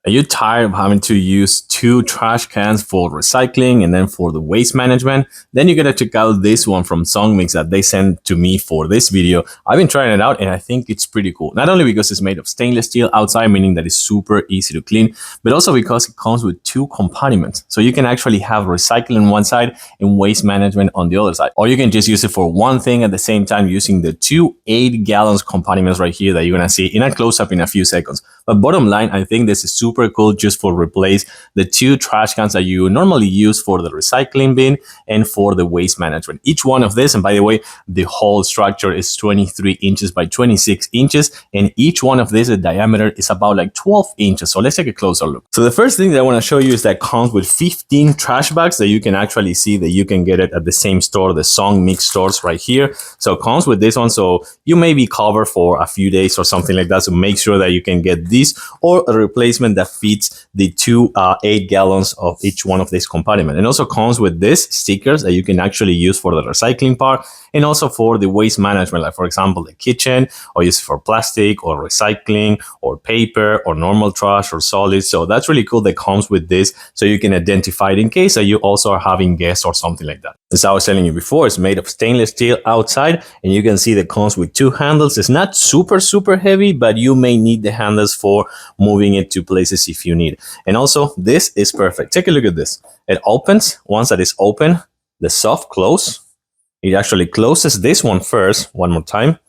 Are you tired of having to use 2 trash cans for recycling and then for the waste management? Then you gotta check out this one from SONGMICS that they sent to me for this video. I've been trying it out and I think it's pretty cool. Not only because it's made of stainless steel outside, meaning that it's super easy to clean, but also because it comes with 2 compartments. So you can actually have recycling on one side and waste management on the other side. Or you can just use it for one thing at the same time using the 2 8-gallon compartments right here that you're gonna see in a close-up in a few seconds. But bottom line, I think this is super cool just for replace the 2 trash cans that you normally use for the recycling bin and for the waste management. Each one of this, and by the way, the whole structure is 23 inches by 26 inches, and each one of this, the diameter is about like 12 inches. So let's take a closer look. So the first thing that I want to show you is that it comes with 15 trash bags that you can actually see that you can get it at the same store, the SONGMICS stores right here. So it comes with this one, so you may be covered for a few days or something like that. So make sure that you can get this or a replacement that fits the 2 8 gallons of each one of these compartments. And also comes with this stickers that you can actually use for the recycling part and also for the waste management, like for example the kitchen, or use it for plastic or recycling or paper or normal trash or solids. So that's really cool that comes with this, so you can identify it in case that you also are having guests or something like that. As I was telling you before, it's made of stainless steel outside, and you can see that it comes with 2 handles. It's not super heavy, but you may need the handles for moving it to places if you need. And also this is perfect. Take a look at this. It opens. Once that is open, the soft close, it actually closes this one first, one more time.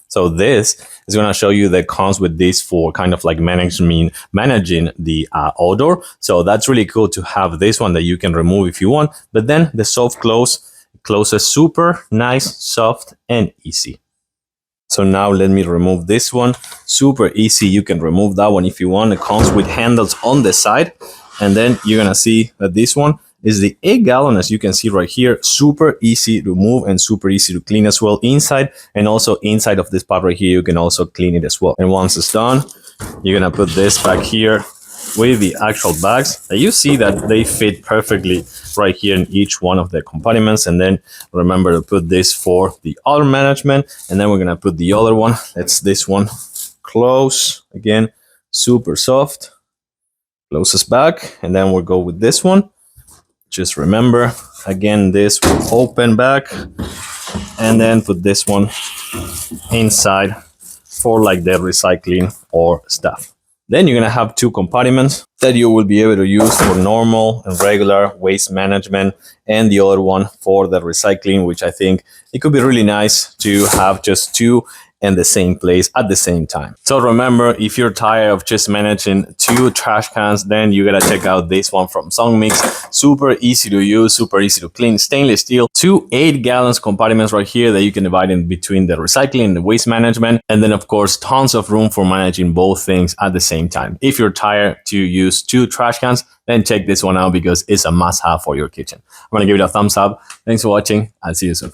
So this is going to show you that it comes with this for kind of like managing the odor. So that's really cool to have this one that you can remove if you want. But then the soft close closes super nice, soft, and easy. So now let me remove this one. Super easy. You can remove that one if you want. It comes with handles on the side. And then you're going to see that this one is the 8-gallon, as you can see right here. Super easy to move and super easy to clean as well inside, and also inside of this part right here you can also clean it as well. And once it's done, you're gonna put this back here with the actual bags that you see that they fit perfectly right here in each one of the compartments. And then remember to put this for the odor management, and then we're gonna put the other one. That's this one. Close again, super soft, closes back, and then we'll go with this one. Just remember, again, this will open back, and then put this one inside for like the recycling or stuff. Then you're gonna have 2 compartments that you will be able to use for normal and regular waste management, and the other one for the recycling, which I think it could be really nice to have just 2 in the same place at the same time. So remember, if you're tired of just managing 2 trash cans, then you gotta check out this one from SONGMICS. Super easy to use, super easy to clean, stainless steel, 2 8-gallon compartments right here that you can divide in between the recycling and the waste management. And then of course, tons of room for managing both things at the same time. If you're tired to use 2 trash cans, then check this one out because it's a must-have for your kitchen. I'm gonna give it a thumbs up. Thanks for watching. I'll see you soon.